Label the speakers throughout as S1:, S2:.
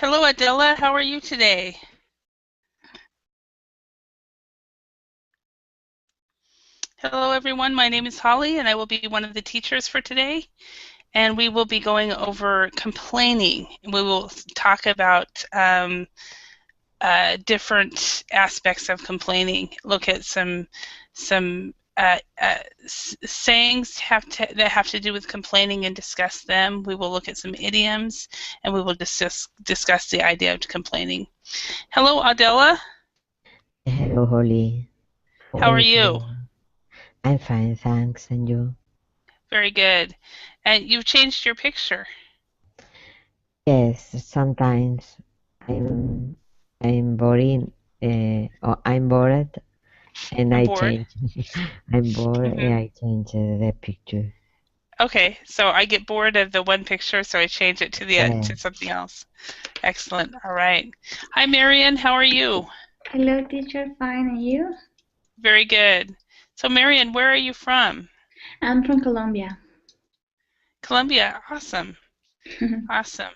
S1: Hello, Adela. How are you today? Hello, everyone. My name is Holly, and I will be one of the teachers for today. And we will be going over complaining. We will talk about different aspects of complaining. Look at some sayings that have to do with complaining and discuss them. We will look at some idioms, and we will discuss the idea of complaining. Hello, Adela.
S2: Hello, Holly.
S1: How are
S2: Very
S1: you?
S2: clear. I'm fine, thanks. And you?
S1: Very good. And you've changed your picture.
S2: Yes, sometimes I'm I'm boring, or I'm bored, and
S1: I'm
S2: I
S1: bored.
S2: change. I'm bored, and
S1: hmm
S2: I change the picture.
S1: Okay, so I get bored of the one picture, so I change it to the
S2: Yeah.
S1: to something else. Excellent. All right. Hi, Marion. How are you?
S3: Hello, teacher. Fine, and you?
S1: Very good. So, Marion, where are you from?
S3: I'm from Colombia.
S1: Colombia. Awesome. Awesome.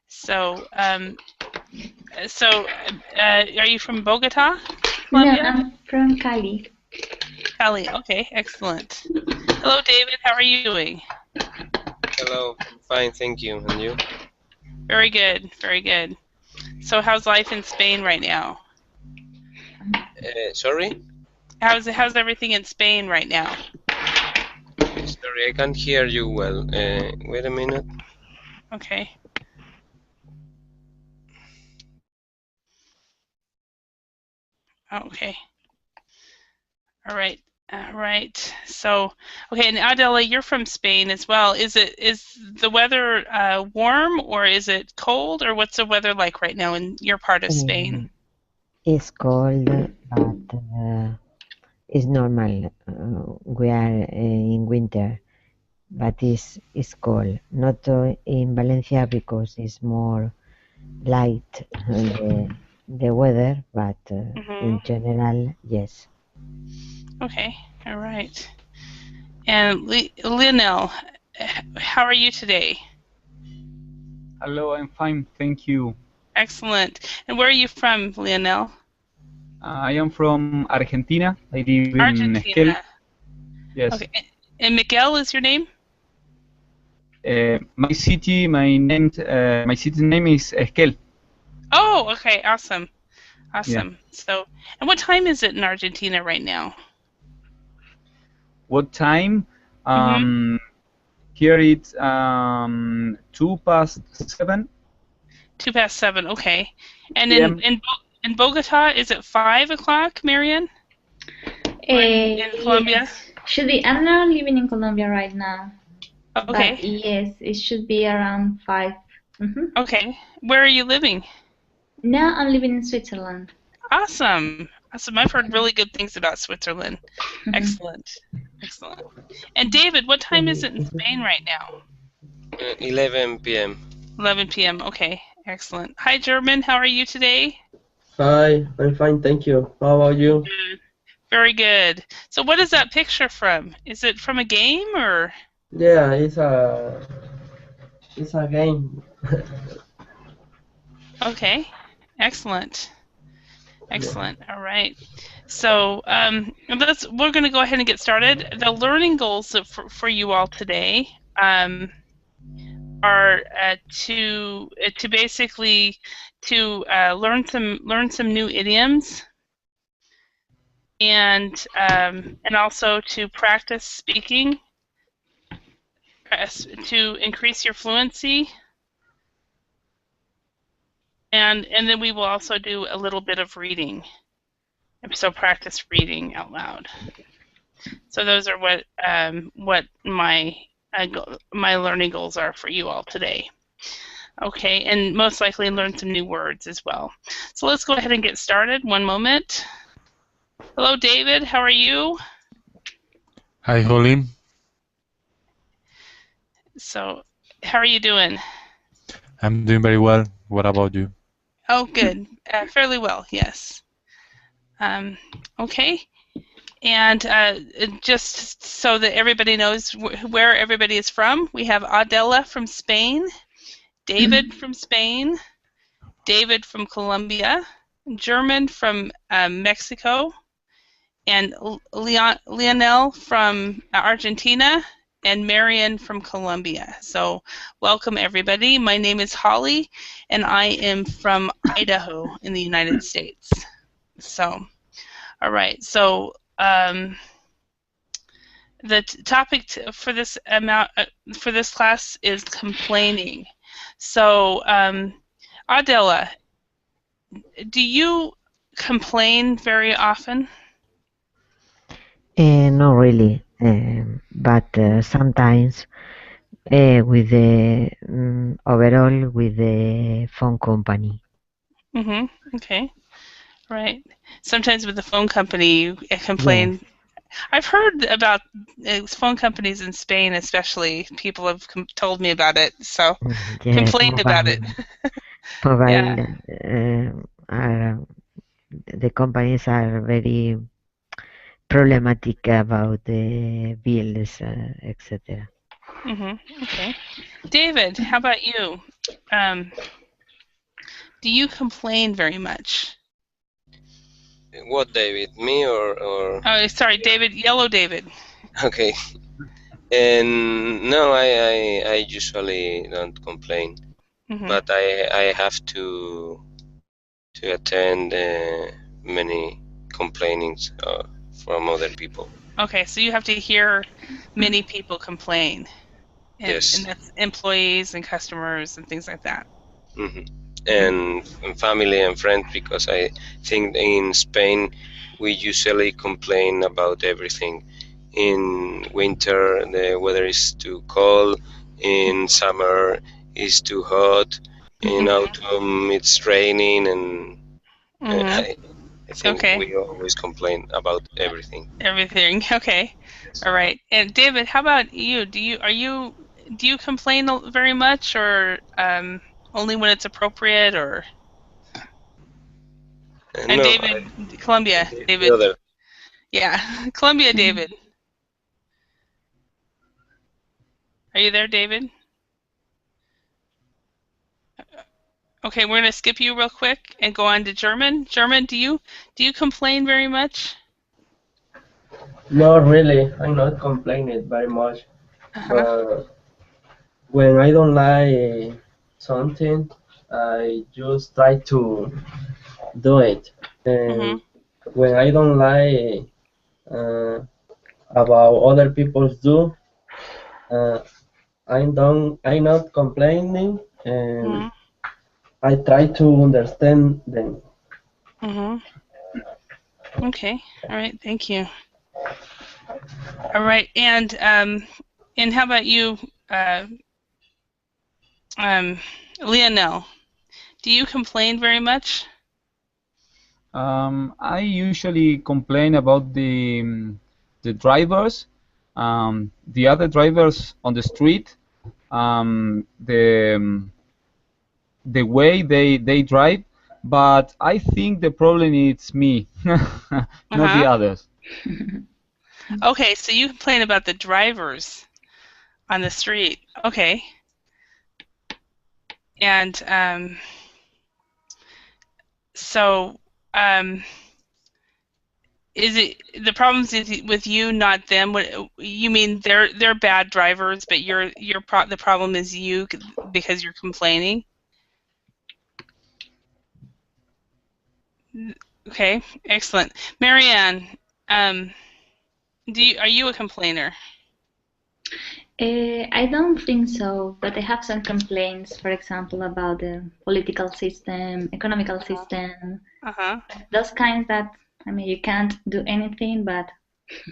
S1: So, are you from Bogota,
S3: No,
S1: Colombia?
S3: I'm from Cali.
S1: Cali. Okay, excellent. Hello, David. How are you doing?
S4: Hello, I'm fine, thank you. And you?
S1: Very good. Very good. So, how's life in Spain right now?
S4: Sorry?
S1: How's everything in Spain right now?
S4: Sorry, I can't hear you well. Wait a minute.
S1: Okay. Okay. All right. All right. So, okay, and Adela, you're from Spain as well. Is the weather warm or is it cold or what's the weather like right now in your part of Spain?
S2: It's cold, but it's normal. We are in winter, but it's cold. Not in Valencia because it's more light the weather, but
S1: hmm
S2: in general, yes.
S1: Okay. All right. And Lionel, how are you today?
S5: Hello, I'm fine, thank you.
S1: Excellent. And where are you from, Lionel?
S5: I am from Argentina. I live in Esquel.
S1: Argentina.
S5: Yes.
S1: Okay. And Miguel is your name?
S5: My city's name is Esquel.
S1: Oh, okay. Awesome.
S5: Yeah.
S1: Awesome. So, and what time is it in Argentina right now?
S5: What time?
S1: Mm-hmm.
S5: Here it's 7:02.
S1: 7:02. Okay. And
S5: p.m.
S1: in Bogota, is it 5 o'clock, Marian? Or in Colombia?
S3: Yes, should be. I'm not living in Colombia right now,
S1: Okay.
S3: but yes, it should be around 5.
S1: Okay. Where are you living?
S3: Now I'm living in Switzerland.
S1: Awesome. Awesome. I've heard really good things about Switzerland. Excellent. Excellent. And David, what time is it in Spain right now?
S4: 11 p.m.
S1: 11 p.m. Okay. Excellent. Hi, German. How are you today?
S6: Hi, I'm fine, thank you. How about you?
S1: Good. Very good. So what is that picture from? Is it from a game or?
S6: Yeah, it's a game.
S1: Okay. Excellent. Excellent. All right. So we're going to go ahead and get started. The learning goals for you all today are to basically to learn some new idioms and also to practice speaking to increase your fluency. And then we will also do a little bit of reading. So practice reading out loud. So those are what my learning goals are for you all today. Okay, and most likely learn some new words as well. So let's go ahead and get started. One moment. Hello, David. How are you?
S7: Hi, Holly.
S1: So, how are you doing?
S7: I'm doing very well. What about you?
S1: Oh, good. Fairly well, yes. Okay. And just so that everybody knows where everybody is from, we have Adela from Spain, David from Spain, David from Colombia, German from Mexico, and Lionel from Argentina, and Marion from Colombia. So welcome everybody. My name is Holly, and I am from Idaho in the United States. So, all right. So the topic for this class is complaining. So Adela, do you complain very often?
S2: Not really, but sometimes with the overall with the phone company.
S1: Okay. Right. Sometimes with the phone company, you complain.
S2: Yes.
S1: I've heard about phone companies in Spain, especially. People have told me about it, so
S2: Yes,
S1: complained about it.
S2: mobile
S1: Yeah.
S2: The companies are very problematic about the bills, etc.
S1: Okay. David, how about you? Do you complain very much?
S4: What, David? Me or?
S1: Oh, sorry, David. Yellow David.
S4: Okay. And no, I usually don't complain, but I have to attend many complainings from other people.
S1: Okay, so you have to hear many people complain.
S4: Yes.
S1: And that's employees and customers and things like that.
S4: And family and friends, because I think in Spain we usually complain about everything. In winter the weather is too cold, in summer it's too hot, in autumn it's raining, and I think we always complain about everything.
S1: Everything. Okay. All right. And David, how about you? Do you complain very much, or only when it's appropriate, or? And
S4: No,
S1: David, Colombia, David. Yeah, Colombia, David. Are you there, David? Okay, we're gonna skip you real quick and go on to German. German, do you complain very much?
S6: Not really. I'm not complaining very much. But when I don't like something, I just try to do it. And when I don't like about other people's do, I'm not complaining, and I try to understand them.
S1: Okay. All right. Thank you. All right. And how about you, Lionel? Do you complain very much?
S5: I usually complain about the drivers, the other drivers on the street, the way they drive, but I think the problem is me, not the others.
S1: Okay, so you complain about the drivers on the street. Okay. And so is it the problems with you, not them? What you mean? They're bad drivers, but the problem is you because you're complaining. Okay, excellent. Marianne, are you a complainer?
S3: I don't think so, but I have some complaints, for example, about the political system, economical system, those kinds that, I mean, you can't do anything, but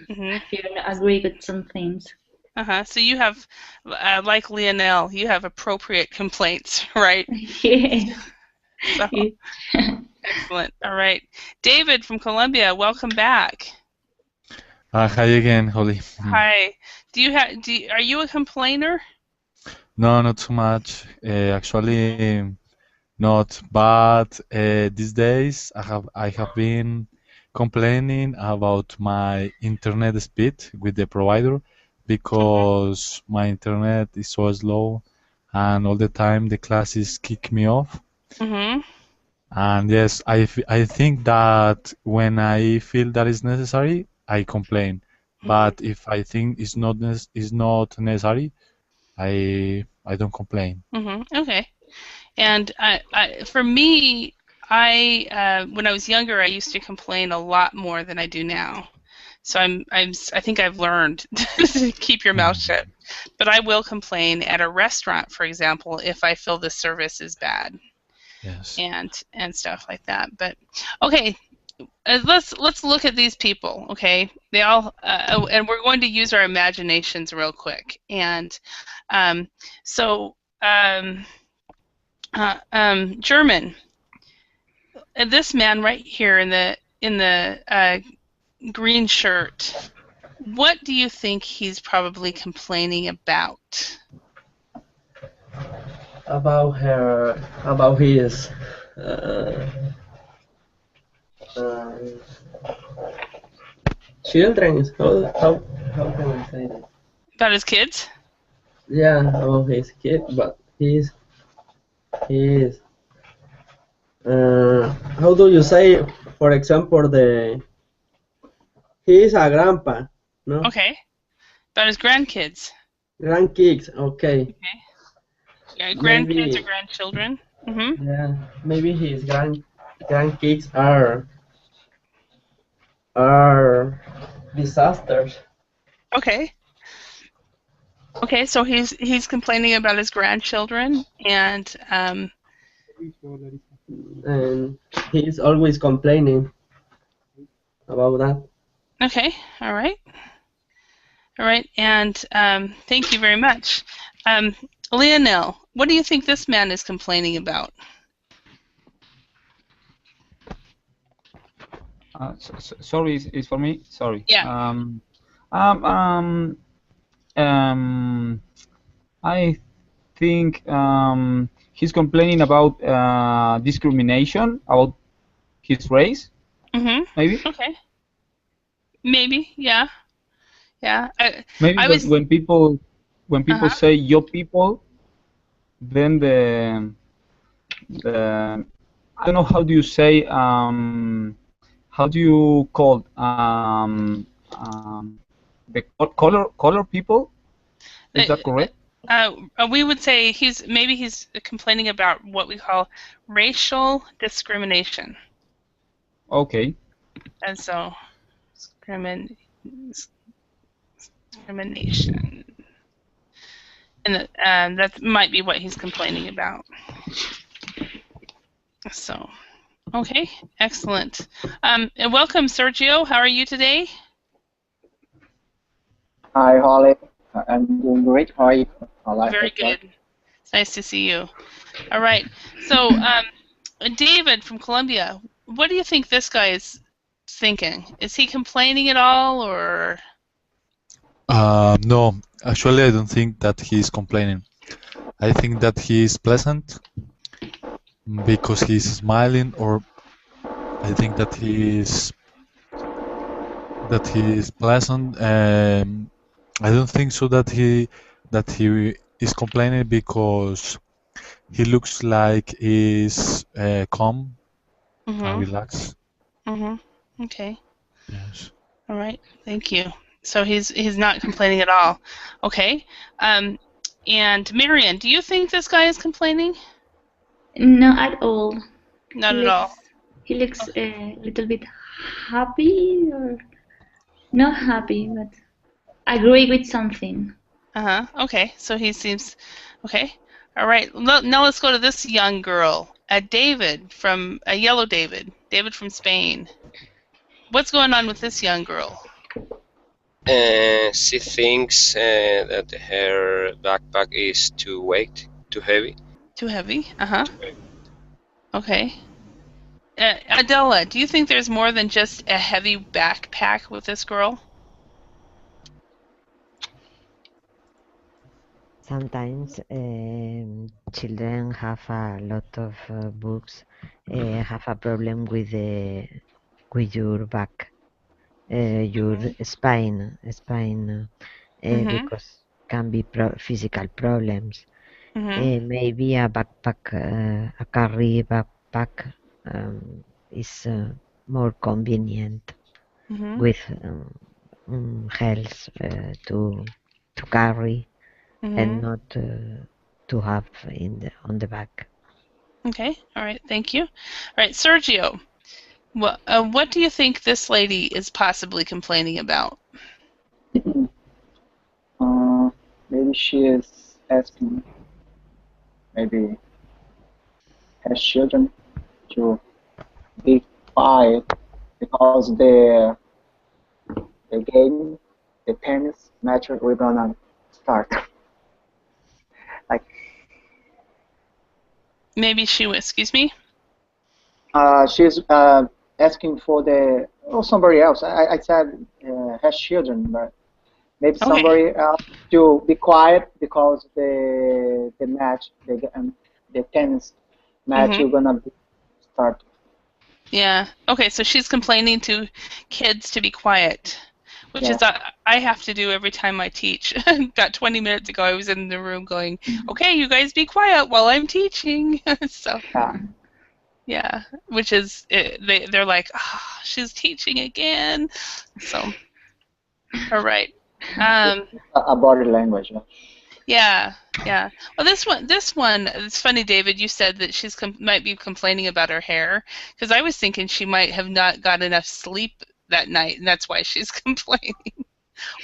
S3: you agree with some things.
S1: So you have, like Lionel, you have appropriate complaints, right?
S3: Yeah.
S1: So, excellent. All right. David from Colombia, welcome back.
S7: Hi again, Holly.
S1: Hi. Are you a complainer?
S7: No, not too much. Actually, not. But these days, I have been complaining about my internet speed with the provider because my internet is so slow, and all the time the classes kick me off. And yes, I think that when I feel that is necessary, I complain. But if I think is not necessary, I don't complain.
S1: Okay. And for me, when I was younger, I used to complain a lot more than I do now. So I think I've learned to keep your mouth shut. But I will complain at a restaurant, for example, if I feel the service is bad.
S7: Yes.
S1: And stuff like that. But okay, let's look at these people. Okay, they all and we're going to use our imaginations real quick. And so German. And this man right here in the green shirt. What do you think he's probably complaining about?
S6: About his children. How can I say that?
S1: About his kids?
S6: Yeah, about his kid, but he's how do you say, for example, he is a grandpa, no?
S1: Okay. About his grandkids.
S6: Grandkids, okay.
S1: Yeah, grandkids or grandchildren.
S6: Yeah, maybe his grandkids disasters.
S1: Okay. Okay, so he's complaining about his grandchildren, and
S6: he's always complaining about that.
S1: Okay, all right, and thank you very much, Lionel. What do you think this man is complaining about?
S5: Sorry, it's for me. Sorry.
S1: Yeah.
S5: I think he's complaining about discrimination, about his race. Maybe.
S1: Okay. Maybe. Yeah. Yeah.
S5: Maybe when people say your people, then the I don't know, how do you say, how do you call the color people? Is that correct?
S1: We would say he's complaining about what we call racial discrimination.
S5: Okay.
S1: And so discrimination, and that might be what he's complaining about. So, okay, excellent. And welcome, Sergio. How are you today?
S8: Hi, Holly. I'm doing great. How are you?
S1: Very good. It's nice to see you. All right. So, David from Colombia, what do you think this guy is thinking? Is he complaining at all, or?
S7: No, actually, I don't think that he's complaining. I think that he is pleasant because he's smiling, or I think that he is pleasant. I don't think so that he is complaining because he looks like he's calm and relaxed.
S1: Okay.
S7: Yes.
S1: All right. Thank you. So he's not complaining at all. Okay. And Marian, do you think this guy is complaining?
S3: No, at all.
S1: Not at all.
S3: He looks a little bit happy, or not happy, but agree with something.
S1: Okay. So he seems okay. All right. Now let's go to this young girl, David from Yellow David. David from Spain. What's going on with this young girl?
S4: She thinks that her backpack is too heavy.
S1: Too heavy? Okay. Adela, do you think there's more than just a heavy backpack with this girl?
S2: Sometimes children have a lot of books, have a problem with your back, your spine, because can be physical problems. Maybe a backpack, a carry backpack is more convenient with health to carry and not to have on the back.
S1: Okay, all right, thank you. All right, Sergio, what do you think this lady is possibly complaining about?
S8: Maybe she is asking maybe her children to be quiet because the game, the tennis match, we're gonna start. Like
S1: maybe she was. Excuse me.
S8: She's asking for somebody else. I said her children, but maybe somebody else to be quiet because the match, the tennis match, we're gonna start.
S1: Yeah. Okay, so she's complaining to kids to be quiet, which is I have to do every time I teach. About 20 minutes ago, I was in the room going, "Okay, you guys be quiet while I'm teaching." So. Yeah, which is they're like, oh, she's teaching again. So, all right.
S8: A body language.
S1: Yeah, yeah. Well, this one, it's funny, David. You said that she's might be complaining about her hair, because I was thinking she might have not got enough sleep that night, and that's why she's complaining.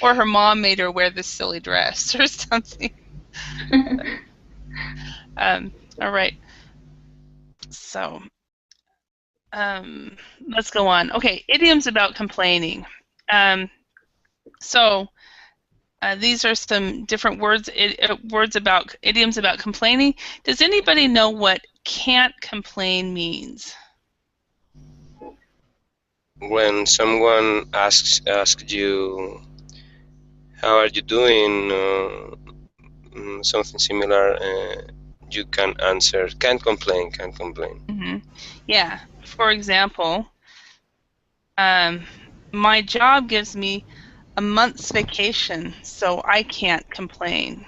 S1: Or her mom made her wear this silly dress or something. All right. So, let's go on. Okay, idioms about complaining. These are some different words, idioms about complaining. Does anybody know what can't complain means?
S4: When someone asks you, how are you doing, something similar, you can answer, can't complain.
S1: Yeah. For example, my job gives me a month's vacation, so I can't complain.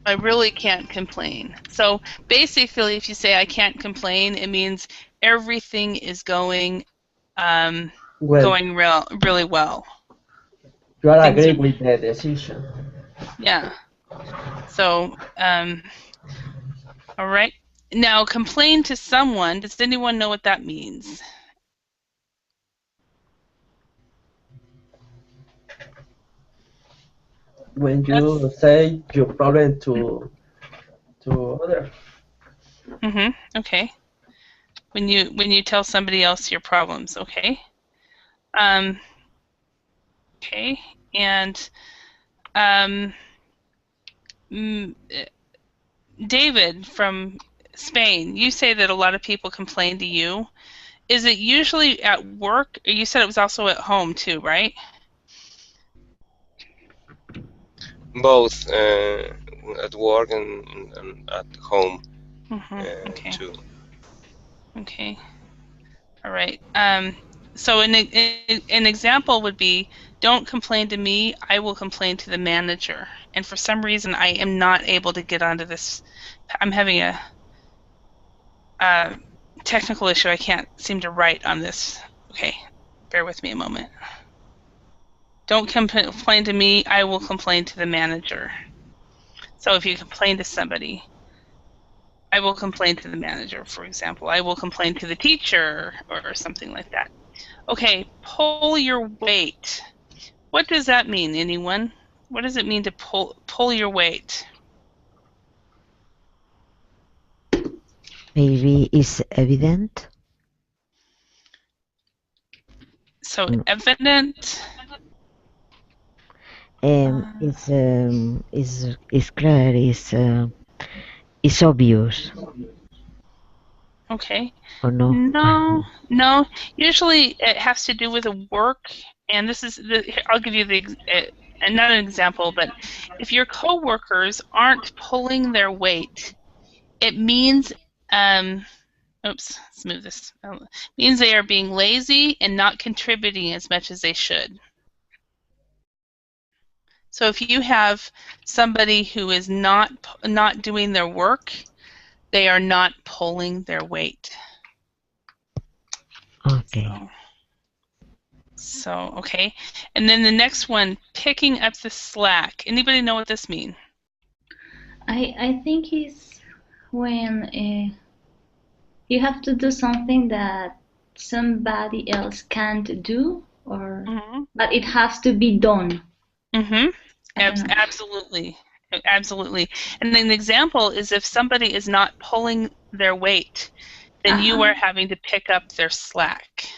S1: I really can't complain. So basically, if you say I can't complain, it means everything is going going really well.
S6: You are agree with the decision.
S1: Yeah. So, all right. Now, complain to someone. Does anyone know what that means?
S6: When you say your problem to other.
S1: Okay. When you tell somebody else your problems, okay. Okay, and David from Spain, you say that a lot of people complain to you. Is it usually at work? You said it was also at home too, right?
S4: Both at work and at home too.
S1: Okay. All right. So an example would be, don't complain to me, I will complain to the manager. And for some reason, I am not able to get onto this. I'm having a technical issue. I can't seem to write on this. Okay, bear with me a moment. Don't complain to me, I will complain to the manager. So if you complain to somebody, I will complain to the manager, for example. I will complain to the teacher or something like that. Okay, pull your weight. What does that mean, anyone? What does it mean to pull your weight?
S2: Maybe it's evident.
S1: So evident.
S2: It's clear. It's obvious.
S1: Okay.
S2: Or no?
S1: No. Usually it has to do with a work, and this is I'll give you another example. But if your coworkers aren't pulling their weight, it means oops, let's move this. Means they are being lazy and not contributing as much as they should. So if you have somebody who is not doing their work, they are not pulling their weight.
S2: Okay.
S1: So okay. And then the next one, picking up the slack. Anybody know what this means?
S3: I think it's when you have to do something that somebody else can't do, or but it has to be done.
S1: Absolutely. Absolutely. And an example is if somebody is not pulling their weight, then you are having to pick up their slack.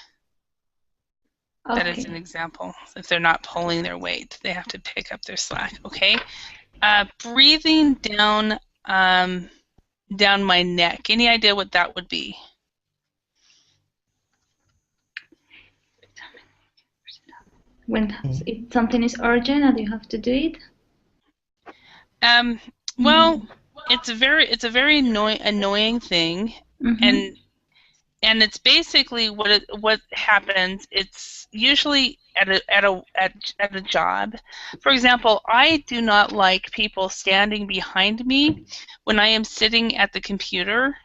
S3: Okay.
S1: That is an example. If they're not pulling their weight, they have to pick up their slack. Okay. Breathing down down my neck. Any idea what that would be?
S3: When if something is urgent and you have to do it.
S1: Well, it's a very annoying thing, and it's basically what happens. It's usually at a job. For example, I do not like people standing behind me when I am sitting at the computer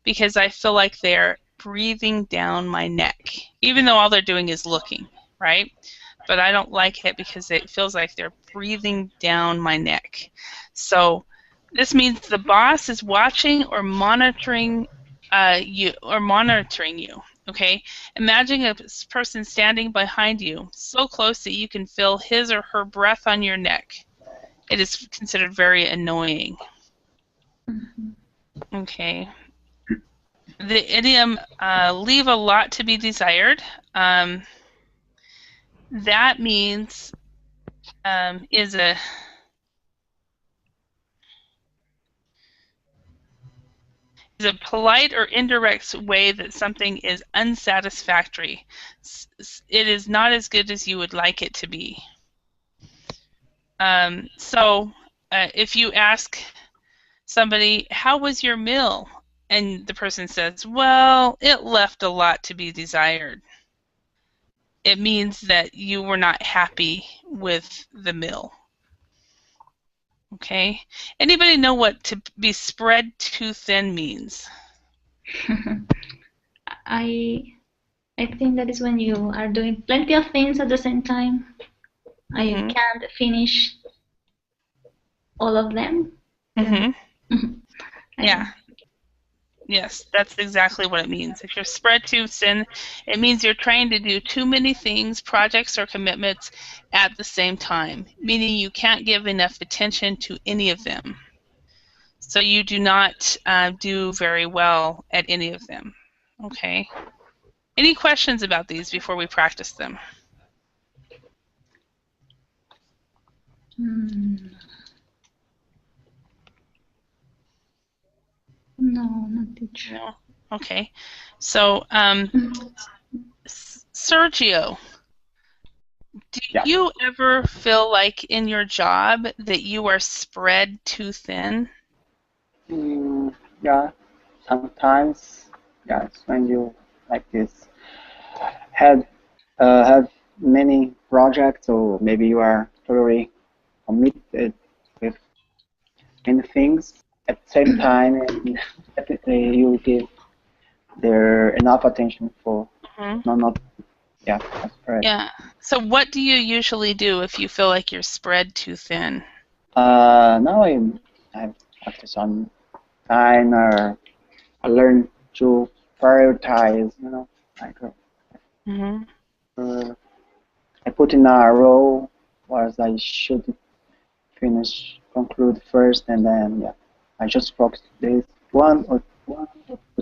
S1: because I feel like they're breathing down my neck, even though all they're doing is looking, right? But I don't like it because it feels like they're breathing down my neck. So this means the boss is watching or monitoring you. Okay, imagine a person standing behind you so close that you can feel his or her breath on your neck. It is considered very annoying. Okay. The idiom leave a lot to be desired. That means is a polite or indirect way that something is unsatisfactory. It is not as good as you would like it to be. So if you ask somebody, how was your meal? And the person says, well, it left a lot to be desired. It means that you were not happy with the meal. Okay. Anybody know what to be spread too thin means?
S3: I think that is when you are doing plenty of things at the same time. I can't finish all of them.
S1: Yeah. Yes, that's exactly what it means. If you're spread too thin, it means you're trying to do too many things, projects or commitments at the same time, meaning you can't give enough attention to any of them. So you do not do very well at any of them. Okay. Any questions about these before we practice them?
S3: No, not teacher.
S1: No. Okay. So, Sergio, do you ever feel like in your job that you are spread too thin?
S8: Yeah, sometimes. Yeah, it's when you like this have many projects, or maybe you are totally committed with many things at the same time, and definitely you give there enough attention for not that's correct.
S1: Yeah. So what do you usually do if you feel like you're spread too thin?
S8: Now I practice on time, or I learn to prioritize. Like I put in a row whereas I should conclude first, and then I just focus this one or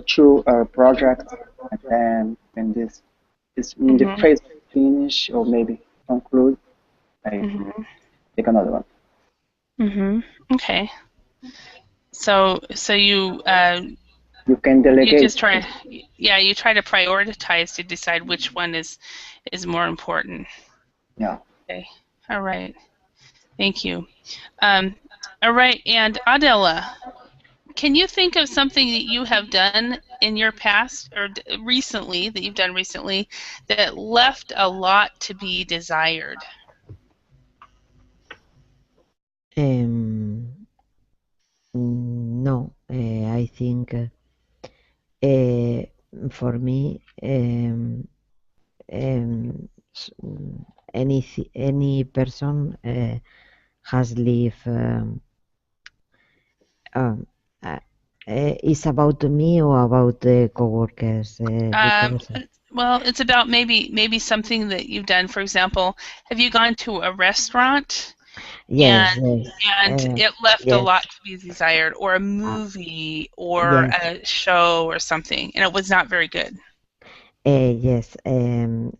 S8: two projects, and then when this is in the phase of finish or maybe conclude, I take another one.
S1: Okay. So you
S8: can delegate.
S1: You just try, you try to prioritize to decide which one is more important.
S8: Yeah.
S1: Okay. All right. Thank you. All right, and Adela, can you think of something that you have done in your past or recently that you've done recently that left a lot to be desired?
S2: No, I think for me, any person has lived. Is about me or about the coworkers? Because
S1: well, it's about maybe something that you've done. For example, have you gone to a restaurant
S2: yes,
S1: and it left a
S2: yes,
S1: lot to be desired, or a movie or
S2: yes.
S1: a show or something, and it was not very good?
S2: Yes, I'm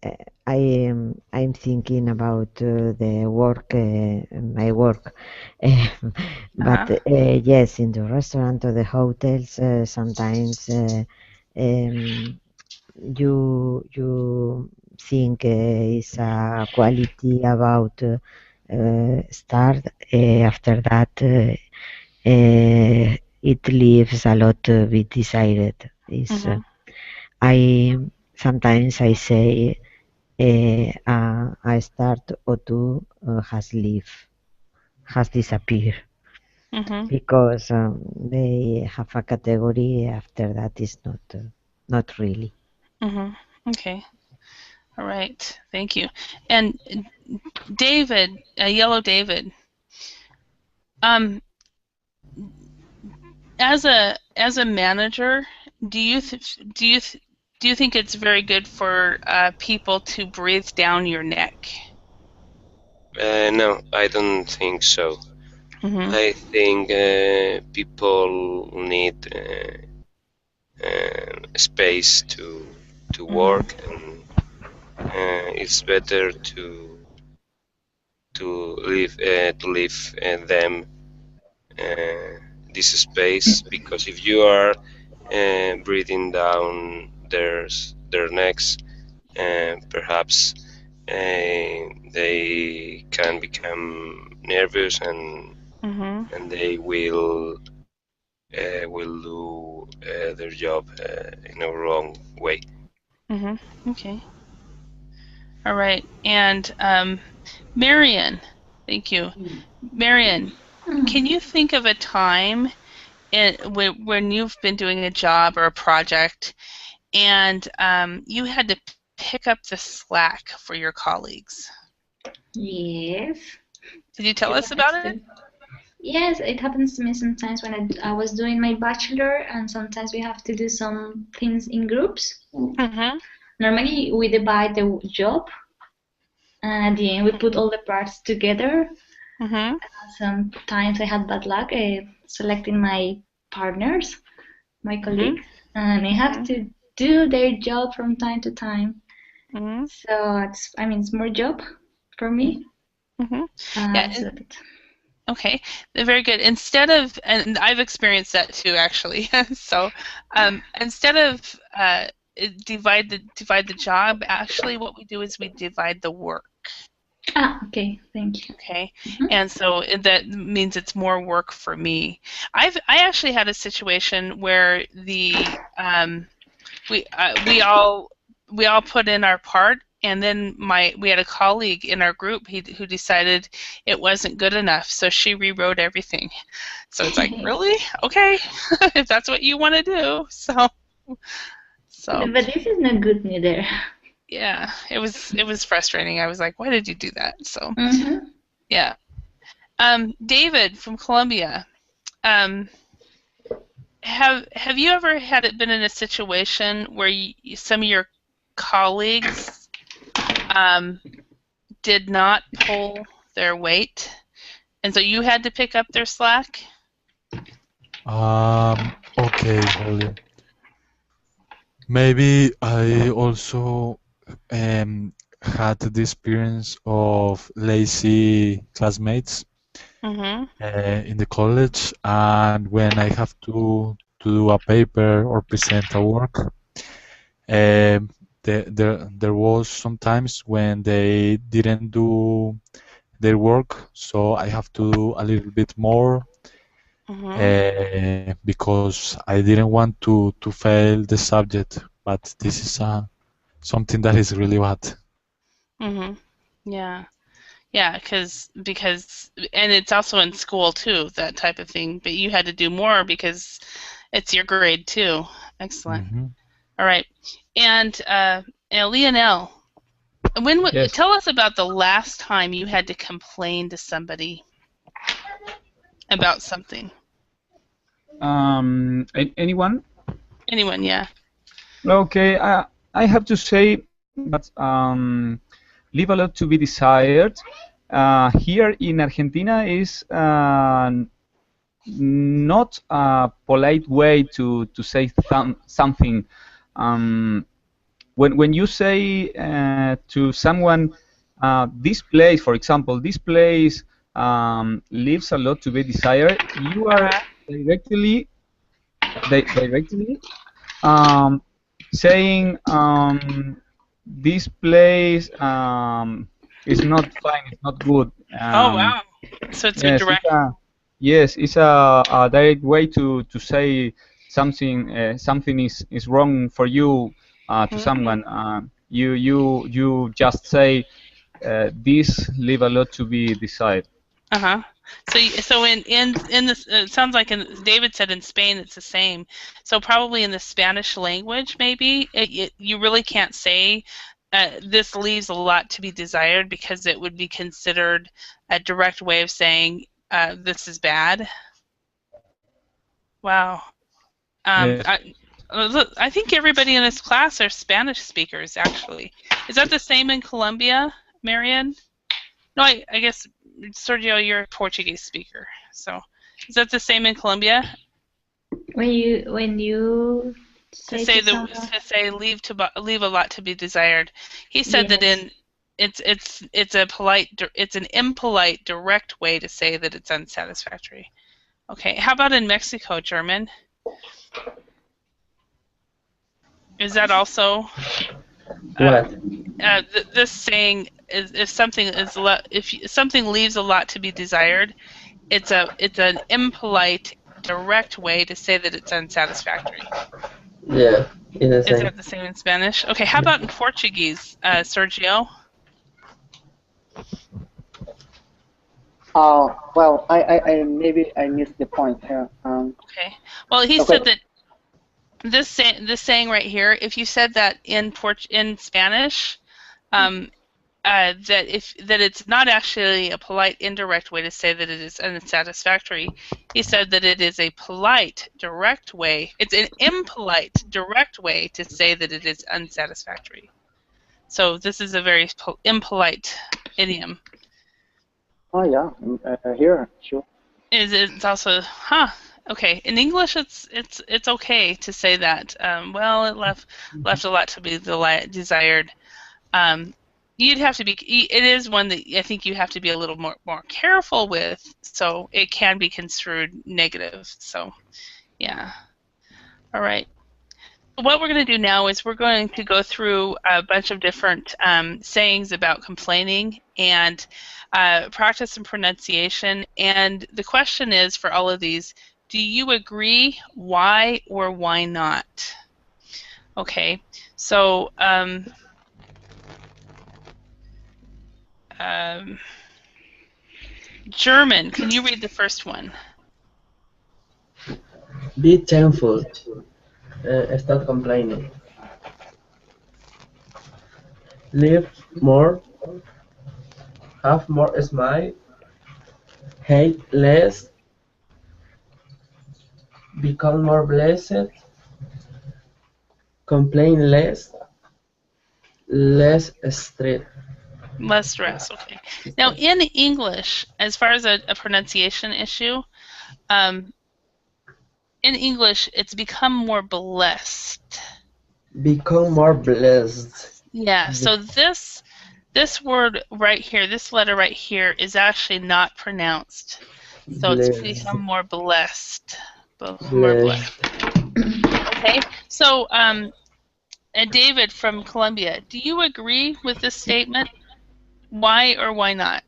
S2: thinking about the work, my work, but yes, in the restaurant or the hotels, sometimes you think it's a quality about start. After that, it leaves a lot to be decided. Is I sometimes I say a start or two has disappeared because they have a category. After that is not really.
S1: Okay. All right. Thank you. And David, Yellow David, as a manager, do you think it's very good for people to breathe down your neck?
S4: No, I don't think so. I think people need space to work, and it's better to leave them this space, because if you are breathing down their necks, perhaps they can become nervous, and they will do their job in a wrong way.
S1: Okay. All right. And Marian, thank you. Marian, can you think of a time when you've been doing a job or a project and you had to pick up the slack for your colleagues?
S3: Yes.
S1: Did you tell us about it?
S3: Yes, it happens to me sometimes when I was doing my bachelor, and sometimes we have to do some things in groups. Normally, we divide the job, and at the end, we put all the parts together. Sometimes I had bad luck selecting my partners, my colleagues, and they have to do their job from time to time. So it's more job for me.
S1: Okay, very good. Instead of, and I've experienced that too, actually. So, instead of divide the job, actually, what we do is we divide the work.
S3: Okay, thank you.
S1: Okay, and so that means it's more work for me. I actually had a situation where we all put in our part, and then we had a colleague in our group who decided it wasn't good enough, so she rewrote everything. So it's like, really? Okay, if that's what you want to do. So.
S3: But this is not good neither.
S1: Yeah, it was frustrating. I was like, why did you do that? So. Yeah. David from Colombia. Have you ever been in a situation where some of your colleagues did not pull their weight, and so you had to pick up their slack?
S7: Okay, Holly. Maybe I also had the experience of lazy classmates in the college, and when I have to do a paper or present a work, there was sometimes when they didn't do their work, so I have to do a little bit more because I didn't want to fail the subject, but this is something that is really bad.
S1: Yeah, because and it's also in school too, that type of thing. But you had to do more because It's your grade too. Excellent.
S7: Mm-hmm.
S1: All right. And Lionel,
S5: Yes.
S1: tell us about the last time you had to complain to somebody about something.
S5: Anyone?
S1: Anyone, yeah.
S5: Okay, I have to say that leave a lot to be desired. Here in Argentina is not a polite way to say something. When you say to someone, this place, for example, this place leaves a lot to be desired, you are directly saying this place is not fine, it's not good.
S1: Oh wow! So it's
S5: Yes,
S1: direct.
S5: it's a direct way to say something. Something is wrong for you to someone. You just say this leave a lot to be desired.
S1: So in this, it sounds like David said in Spain it's the same. So probably in the Spanish language, maybe you really can't say this leaves a lot to be desired, because it would be considered a direct way of saying this is bad. Wow. I think everybody in this class are Spanish speakers, actually. Is that the same in Colombia, Marian? No, I guess, Sergio, you're a Portuguese speaker. So, is that the same in Colombia?
S3: When you
S1: say leave a lot to be desired. He said that it's an impolite, direct way to say that it's unsatisfactory. Okay, how about in Mexico, German? Is that also
S6: what?
S1: This saying is if something leaves a lot to be desired, it's an impolite, direct way to say that it's unsatisfactory.
S6: Yeah, it's the same.
S1: Is that the same in Spanish? Okay, how about in Portuguese, Sergio?
S8: Well, I maybe I missed the point here.
S1: Okay. Well, he said that this saying right here, if you said that in Spanish, that it's not actually a polite, indirect way to say that it is unsatisfactory. He said that it is a polite, direct way. It's an impolite, direct way to say that it is unsatisfactory. So this is a very impolite idiom.
S8: Oh yeah, here, sure.
S1: It's also okay. In English, it's okay to say that. Well, it left a lot to be desired. You'd have to be. It is one that I think you have to be a little more careful with. So it can be construed negative. So, yeah. All right. What we're going to do now is we're going to go through a bunch of different sayings about complaining and practice and pronunciation. And the question is for all of these: do you agree? Why or why not? Okay. So. German, can you read the first one?
S6: Be thankful. Stop complaining. Live more. Have more smile. Hate less. Become more blessed. Complain less. Less stress.
S1: Less stress, okay. Now, in English, as far as a pronunciation issue, in English, it's become more blessed.
S6: Become more blessed.
S1: Yeah, so this word right here, this letter right here, is actually not pronounced. So it's become more blessed. More blessed. Okay, so David from Colombia, do you agree with this statement? Why or why not?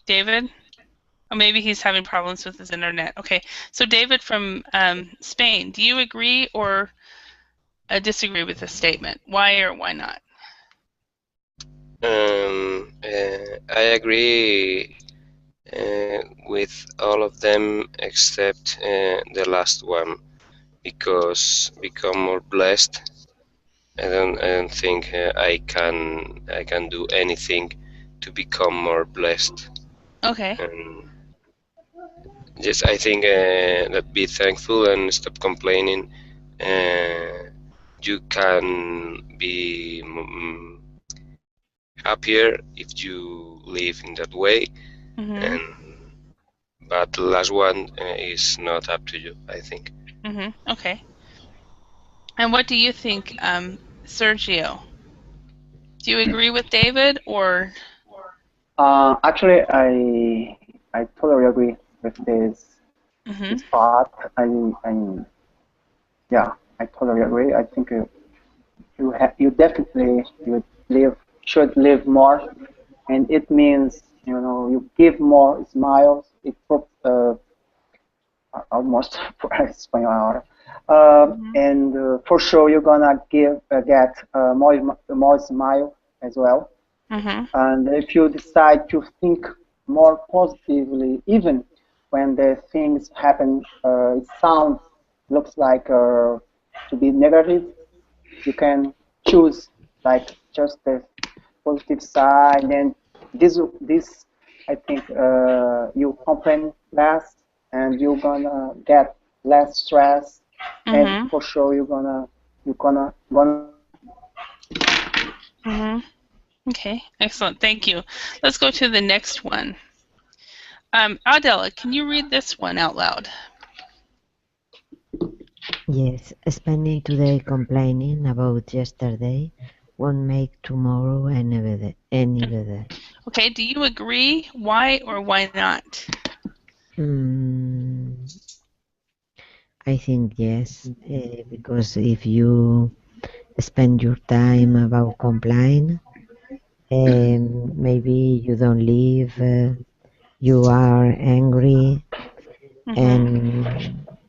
S1: David? Or maybe he's having problems with his internet. Okay, so David from Spain, do you agree or disagree with this statement? Why or why not?
S4: I agree with all of them except the last one, because become more blessed. I don't think I can do anything to become more blessed.
S1: Okay.
S4: Yes, I think that be thankful and stop complaining. You can be happier if you live in that way. But the last one is not up to you, I think.
S1: Okay. And what do you think, Sergio? Do you agree with David or?
S8: Actually, I totally agree with this part. Yeah, I totally agree. I think you definitely should live more, and it means you give more smiles. It almost Espanhol. And for sure you're gonna get more smile as well. And if you decide to think more positively, even when the things happen, it looks like to be negative, you can choose like just the positive side, and this I think you complain less, and you're gonna get less stress, and for sure you're gonna.
S1: Okay, excellent. Thank you. Let's go to the next one. Adela, can you read this one out loud?
S2: Yes, spending today complaining about yesterday won't make tomorrow any better.
S1: Okay, do you agree? Why or why not?
S2: I think yes, because if you spend your time about complaining, maybe you don't live, you are angry, and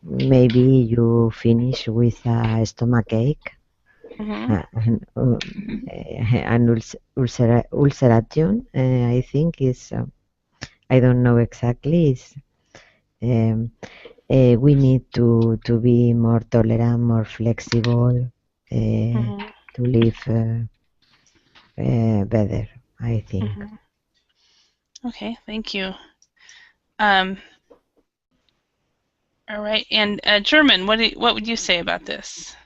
S2: maybe you finish with a stomachache, an ulceration. I think is, I don't know exactly. Is we need to be more tolerant, more flexible, to live better, I think.
S1: Okay, thank you. All right, and German, what would you say about this?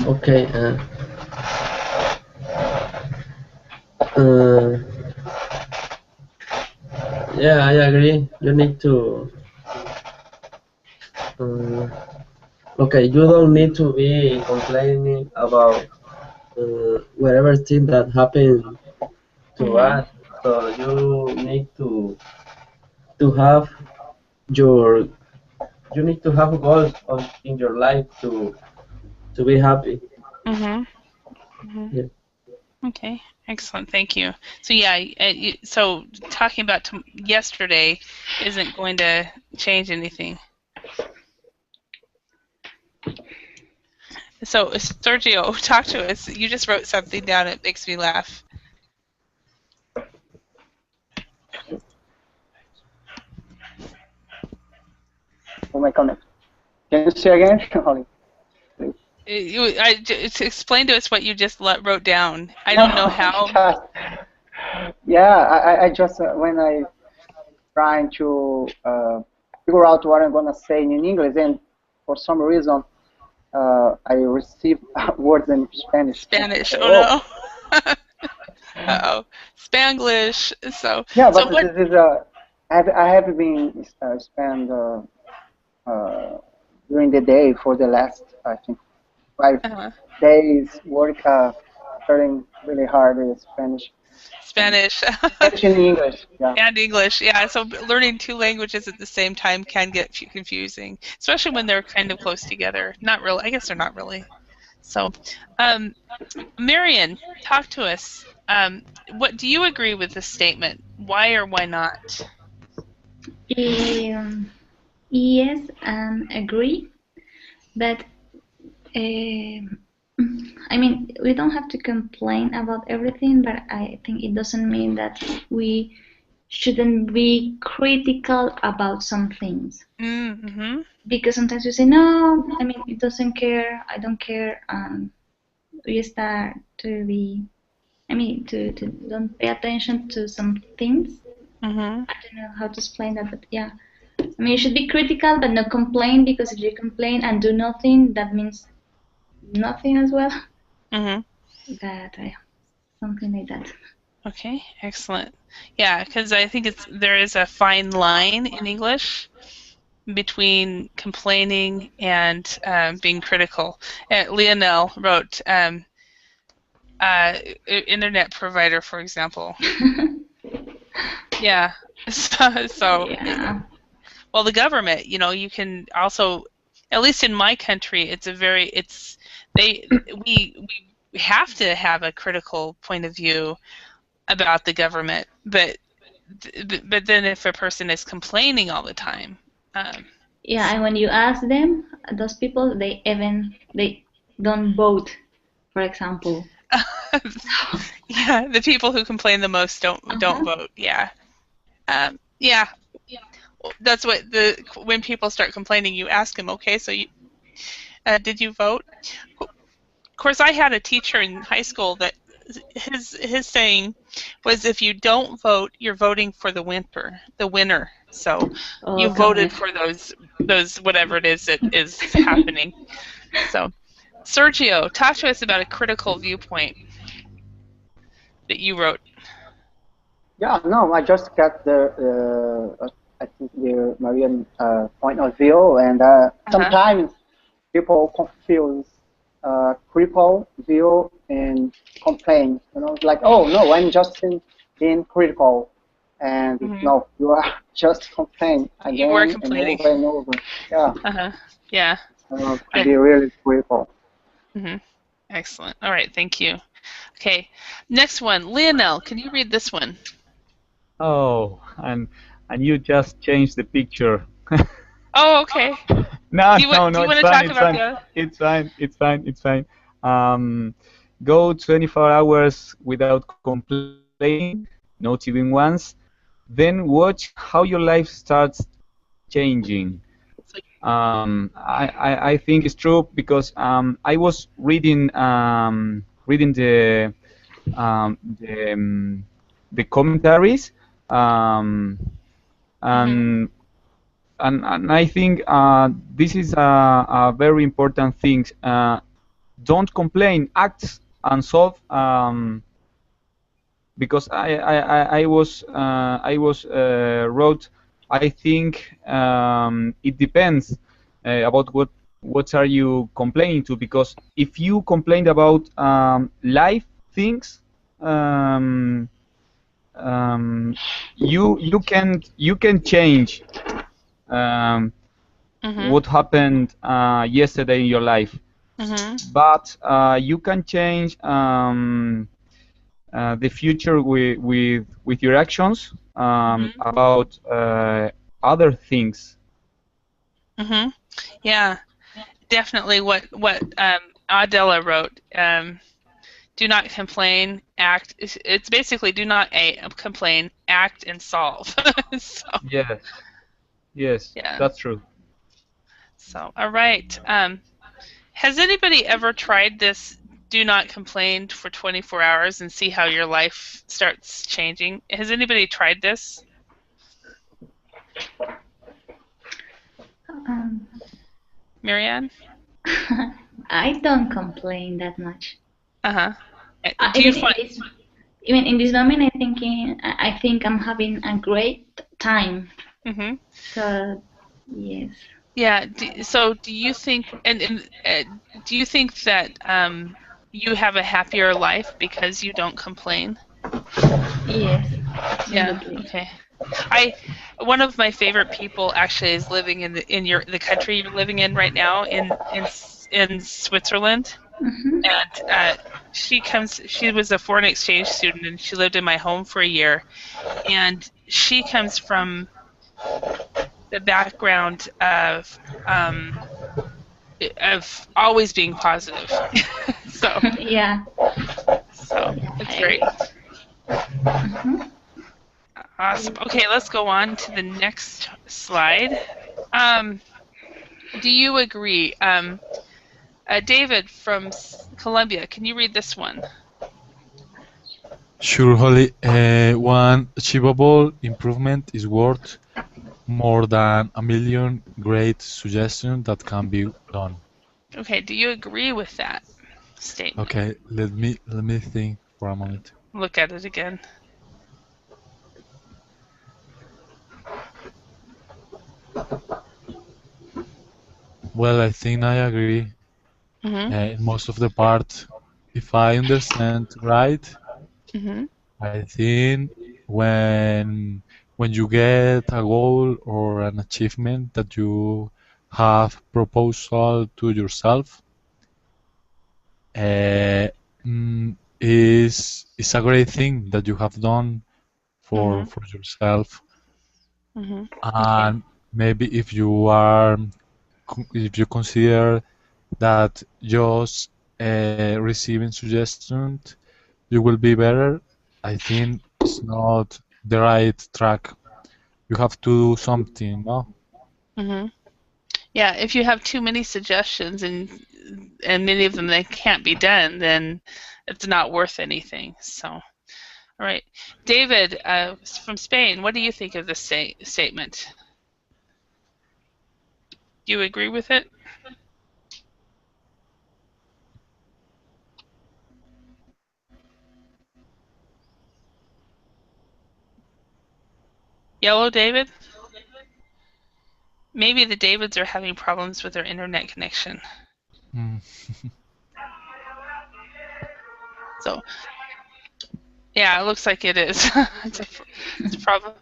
S6: Okay. Yeah, I agree. You need to. Okay, you don't need to be complaining about whatever thing that happened to us. So you need to have your. You need to have goals in your life to be happy. Yeah.
S1: Okay, excellent. Thank you. So yeah, so talking about yesterday isn't going to change anything. So Sergio, talk to us. You just wrote something down. It makes me laugh.
S8: Oh my goodness! Can you say again, Holly?
S1: Explain to us what you just wrote down. I don't know how.
S8: Yeah, I just when I trying to figure out what I'm gonna say in English, and for some reason I received words in Spanish.
S1: Spanish. Oh no. Uh-oh. Spanglish. So
S8: yeah, but so this is I have been spent during the day for the last I think 5 days studying really hard in Spanish.
S1: Spanish.
S8: Spanish and English. Yeah.
S1: And English, yeah. So learning two languages at the same time can get confusing, especially when they're kind of close together. Not really. I guess they're not really. So, Marian, talk to us. What do you agree with this statement? Why or why not?
S3: Yes, agree. But I mean, we don't have to complain about everything, but I think it doesn't mean that we shouldn't be critical about some things.
S1: Mm-hmm.
S3: Because sometimes we say, no, I mean, it doesn't care, I don't care, we start to be, I mean, to don't pay attention to some things.
S1: Mm-hmm.
S3: I don't know how to explain that, but yeah. I mean, you should be critical, but not complain, because if you complain and do nothing, that means nothing as well.
S1: Mm-hmm.
S3: That something like that.
S1: Okay, excellent. Yeah, because I think there is a fine line in English between complaining and being critical. Lionel wrote, internet provider, for example. Yeah. So
S3: yeah.
S1: Well, the government, you can also, at least in my country, we have to have a critical point of view about the government, but then if a person is complaining all the time,
S3: yeah, and when you ask them, those people, they don't vote, for example.
S1: Yeah, the people who complain the most don't vote. Yeah. Yeah. That's what when people start complaining, you ask them, okay, so did you vote? Of course, I had a teacher in high school that his saying was, if you don't vote, you're voting for the winner. So you voted for those whatever it is that is happening. So, Sergio, talk to us about a critical viewpoint that you wrote.
S8: Yeah, no, I just got I think the Marian point of view, and sometimes people confuse critical view and complain. Like, oh no, I'm just being critical, and no, you are just complaining again
S1: you were complaining.
S8: and over and over. Yeah.
S1: Yeah.
S8: Can be really critical.
S1: Excellent. All right, thank you. Okay, next one, Lionel. Can you read this one?
S5: Oh, and you just changed the picture.
S1: Oh, okay.
S5: No,
S1: do you want to talk about
S5: It's fine. Go 24 hours without complaining, not even once. Then watch how your life starts changing. I think it's true because I was reading the commentaries, and I think this is a very important thing. Don't complain, act and solve. Because I was wrote. I think it depends about what are you complaining to. Because if you complain about life things, you can change what happened yesterday in your life, but you can change the future with your actions about other things.
S1: Yeah, definitely. What Adela wrote. Do not complain, act. It's basically do not complain, act, and solve. So,
S5: Yes,
S1: yeah.
S5: That's true.
S1: So, all right. Has anybody ever tried this do not complain for 24 hours and see how your life starts changing? Has anybody tried this? Marianne?
S3: I don't complain that much.
S1: Do you find?
S3: Even in this moment, I think I'm having a great time. So, yes.
S1: Yeah. So, do you think do you think that you have a happier life because you don't complain?
S3: Yes.
S1: Yeah. Okay. One of my favorite people actually is living in the country you're living in right now in Switzerland. and she was a foreign exchange student, and she lived in my home for a year, and she comes from the background of always being positive. So
S3: yeah.
S1: So it's great. Awesome. Okay, let's go on to the next slide. Do you agree? David from Colombia, can you read this one?
S7: Surely, one achievable improvement is worth more than a million great suggestions that can be done.
S1: Okay, do you agree with that statement?
S7: Okay, let me think for a moment.
S1: Look at it again.
S7: Well, I think I agree. In most of the part, if I understand right, I think when you get a goal or an achievement that you have proposal to yourself, is a great thing that you have done for yourself. And maybe if you consider that just receiving suggestions you will be better, I think it's not the right track. You have to do something, no?
S1: Yeah, if you have too many suggestions and many of them that can't be done, then it's not worth anything. So, all right, David from Spain, what do you think of this statement? Do you agree with it? Yellow David? Maybe the Davids are having problems with their internet connection. So, yeah, it looks like it is. It's a problem.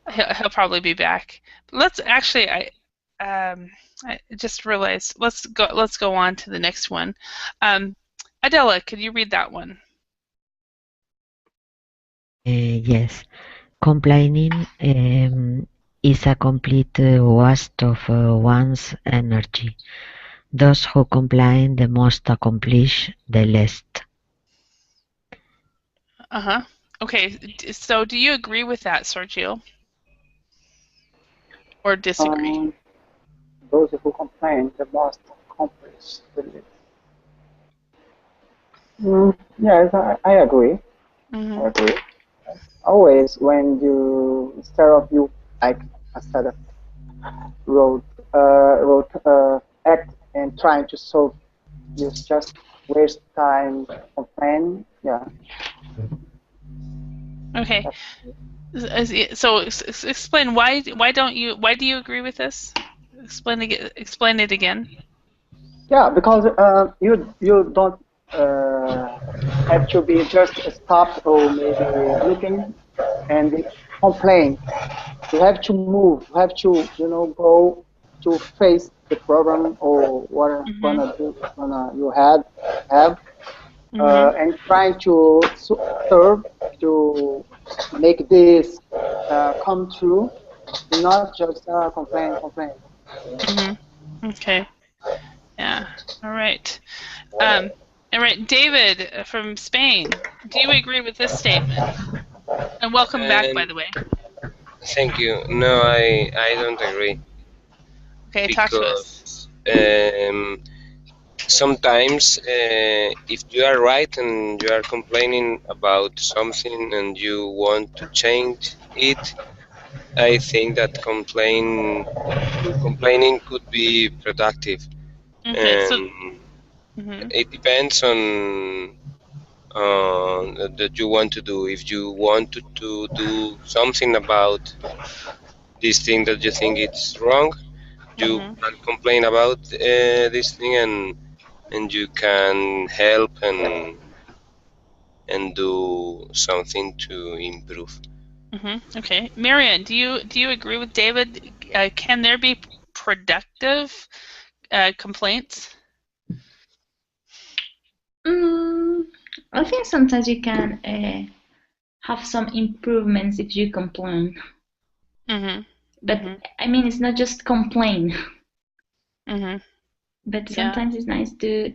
S1: He'll probably be back. But let's actually, I just realized. Let's go on to the next one. Adela, could you read that one?
S2: Yes. Complaining is a complete waste of one's energy. Those who complain the most accomplish the least.
S1: Okay, so do you agree with that, Sergio? Or disagree?
S8: Those who complain the most accomplish the least. Yes, I agree. I agree. Always when you instead of you like instead of act and trying to solve, you just waste time, complain. Yeah.
S1: Okay. So explain why do you agree with this? Explain it again.
S8: Yeah, because you don't have to be just stopped or maybe looking and complain. You have to move. You have to go to face the problem or what you have and trying to serve to make this come true, not just complain.
S1: Okay. Yeah. All right. All right, David from Spain. Do you agree with this statement? And welcome back, by the way.
S4: Thank you. No, I don't agree.
S1: Okay, talk to us.
S4: Sometimes, if you are right and you are complaining about something and you want to change it, I think that complaining could be productive.
S1: Okay,
S4: it depends on that you want to do. If you want to do something about this thing that you think it's wrong, you can complain about this thing and you can help and do something to improve.
S1: Okay, Marian, do you agree with David? Can there be productive complaints?
S3: I think sometimes you can have some improvements if you complain. But I mean, it's not just complain. But sometimes it's nice to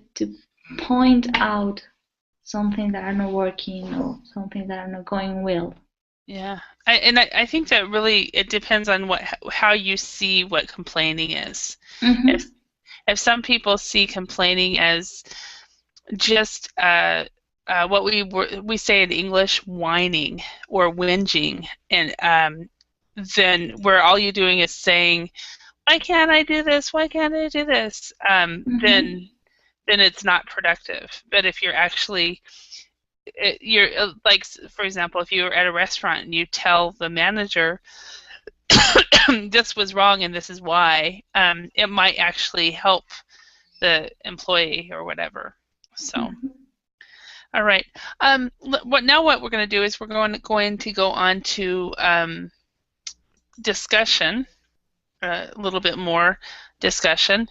S3: point out something that are not working or something that are not going well.
S1: Yeah, I think that really it depends on how you see what complaining is. If some people see complaining as just what we say in English, whining or whinging, and then where all you're doing is saying, "Why can't I do this? Why can't I do this?" Then it's not productive. But if you're actually you're like, for example, if you're at a restaurant and you tell the manager this was wrong and this is why, it might actually help the employee or whatever. So, all right. Now what we're going to do is we're going to go on to discussion, a little bit more discussion.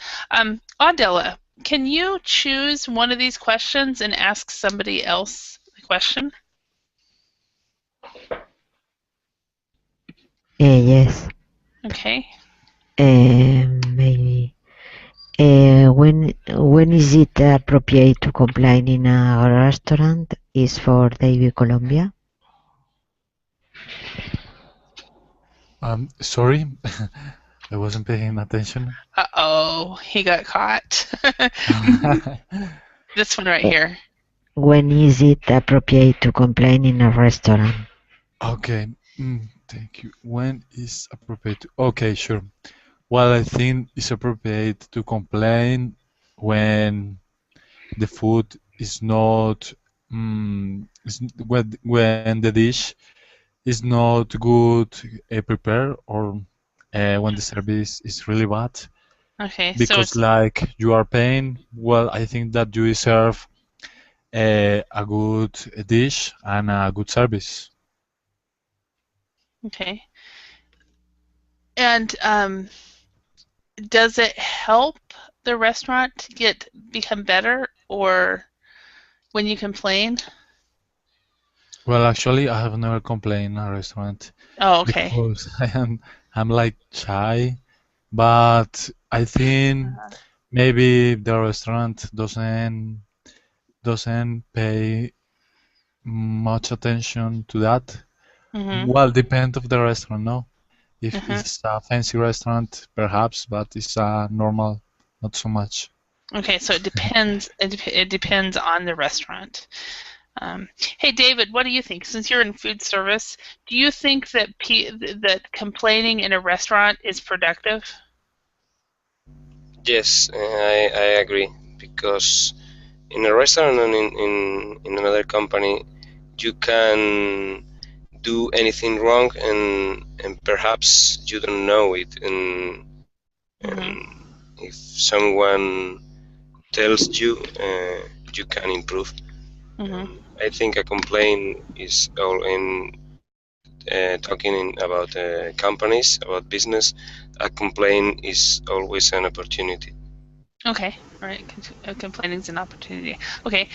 S1: Adela, can you choose one of these questions and ask somebody else the question?
S2: Yes.
S1: Okay.
S2: Maybe. When is it appropriate to complain in a restaurant? Is for David Colombia.
S7: Sorry, I wasn't paying attention.
S1: Uh-oh, he got caught. This one right here.
S2: When is it appropriate to complain in a restaurant?
S7: Okay, thank you. When is appropriate? Okay, sure. Well, I think it's appropriate to complain when the food is not when the dish is not good prepared, or when the service is really bad.
S1: Okay,
S7: because like you are paying, well, I think that you deserve a good dish and a good service.
S1: Okay. And does it help the restaurant to become better, or when you complain?
S7: Well, actually, I have never complained in a restaurant.
S1: Oh, okay.
S7: Because I'm like shy, but I think maybe the restaurant doesn't pay much attention to that. Well, depends of the restaurant, no? If it's a fancy restaurant, perhaps, but it's a normal, not so much.
S1: Okay, so it depends. It depends on the restaurant. Hey, David, what do you think? Since you're in food service, do you think that that complaining in a restaurant is productive?
S4: Yes, I agree, because in a restaurant and in another company, you can do anything wrong, and perhaps you don't know it, and if someone tells you, you can improve. I think a complaint is all in talking about companies, about business. A complaint is always an opportunity.
S1: Okay, all right. Complaining is an opportunity. Okay,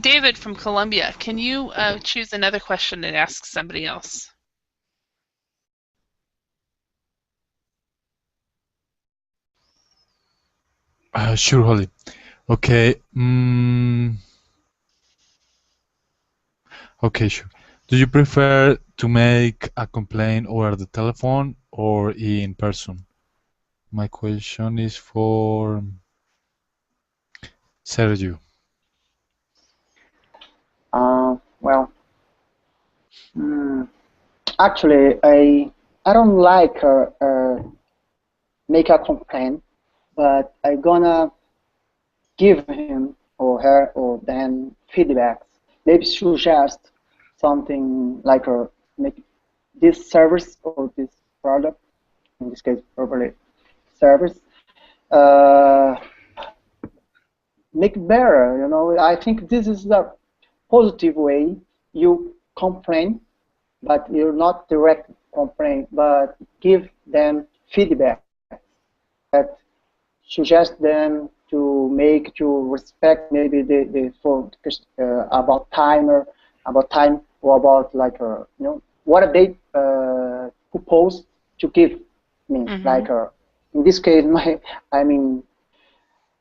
S1: David from Colombia, can you choose another question and ask somebody else?
S7: Sure, Holly. Okay. Okay, sure. Do you prefer to make a complaint over the telephone or in person? My question is for Sergio.
S8: Well, actually, I don't like make a complaint, but I'm gonna give him or her or them feedbacks. Maybe suggest something like make this service or this product, in this case probably service, make better. You know, I think this is the positive way. You complain, but you're not direct complain, but give them feedback that suggest them to respect maybe the for about timer, about time, or about like what are they supposed to give me, like in this case I'm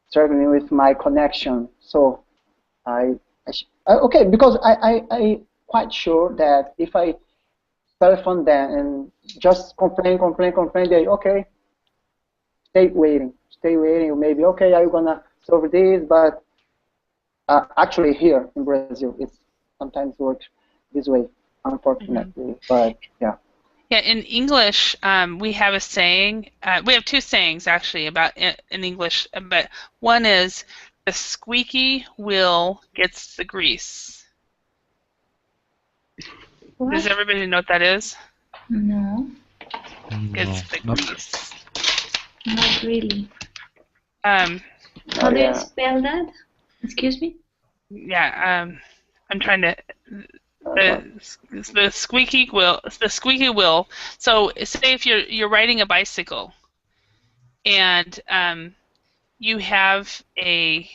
S8: struggling with my connection, so okay, because I quite sure that if I telephone them and just complain, they okay, stay waiting, maybe okay, I'm gonna solve this, but actually here in Brazil it's sometimes works this way, unfortunately. But yeah.
S1: Yeah, in English, we have a saying. We have two sayings actually about in English, but one is the squeaky wheel gets the grease.
S3: What?
S1: Does everybody know what that is?
S3: No.
S1: Gets the grease.
S3: Not really.
S1: How
S3: do you spell that? Excuse me?
S1: Yeah, I'm trying to. The squeaky wheel. So say if you're riding a bicycle, and you have a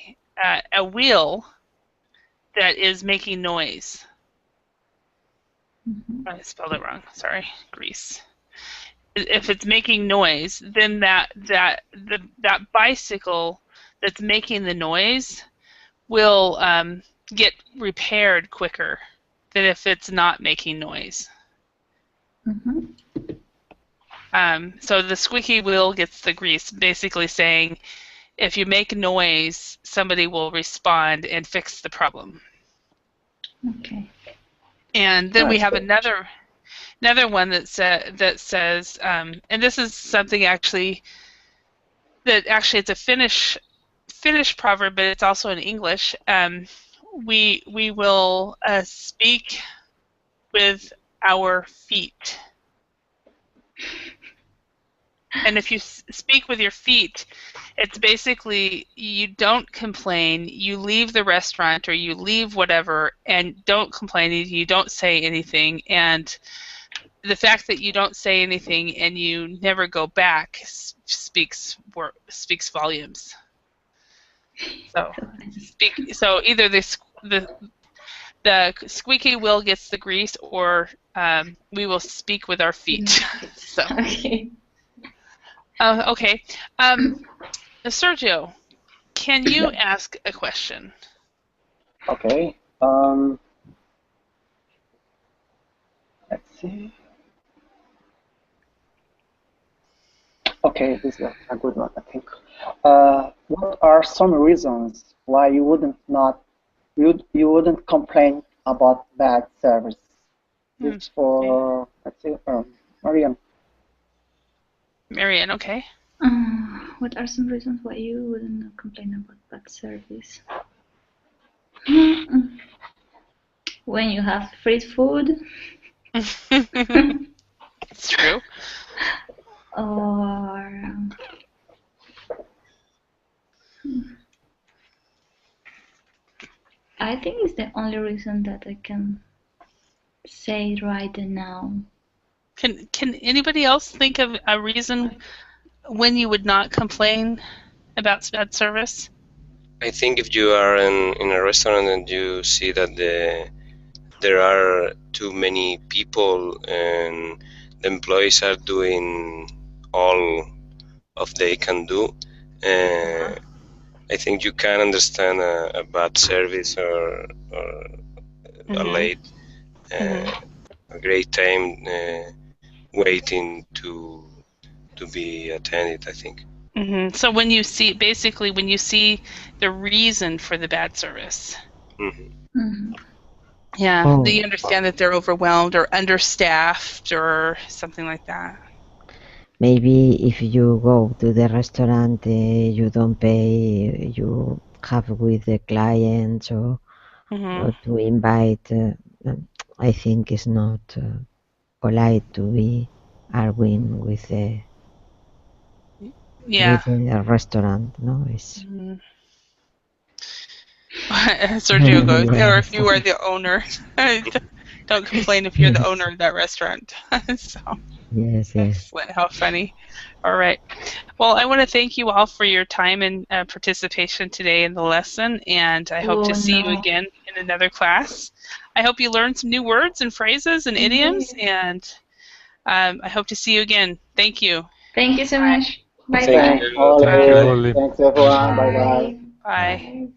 S1: wheel that is making noise. I spelled it wrong. Sorry, grease. If it's making noise, then that bicycle that's making the noise will get repaired quicker than if it's not making noise. So the squeaky wheel gets the grease, basically saying if you make noise, somebody will respond and fix the problem.
S3: Okay.
S1: And then we have another one that says, and this is something actually it's a Finnish proverb, but it's also in English. We will speak with our feet. And if you speak with your feet, it's basically you don't complain, you leave the restaurant or you leave whatever and don't complain, you don't say anything, and the fact that you don't say anything and you never go back speaks volumes. So either the squeaky wheel gets the grease, or we will speak with our feet. So.
S3: Okay.
S1: Okay. Sergio, can you ask a question?
S8: Okay. Let's see. Okay, this is a good one, I think. What are some reasons why you wouldn't complain about bad service? It's for, let's see, Marianne.
S1: Marianne, okay.
S3: What are some reasons why you wouldn't complain about bad service? When you have free food.
S1: It's true.
S3: Or I think it's the only reason that I can say right now.
S1: Can anybody else think of a reason when you would not complain about bad service?
S4: I think if you are in a restaurant and you see that there are too many people and the employees are doing all of they can do, I think you can understand a bad service or a late, a great time waiting to be attended, I think.
S1: So when you see the reason for the bad service, yeah, do you understand that they're overwhelmed or understaffed or something like that?
S2: Maybe if you go to the restaurant, you don't pay, you have with the clients or to invite. I think it's not polite to be arguing with the within a restaurant. No, it's.
S1: Sergio goes, or if you are the owner, don't complain if you're the owner of that restaurant. So.
S2: Yes, yes.
S1: How funny. All right. Well, I want to thank you all for your time and participation today in the lesson, and I hope to see you again in another class. I hope you learned some new words and phrases and idioms, and I hope to see you again. Thank you.
S3: Thank you so much. Bye.
S8: Thanks,
S3: Bye.
S8: all.
S7: Thank you, Lily.
S8: Thanks, everyone.
S3: Bye.
S8: Bye-bye.
S1: Bye.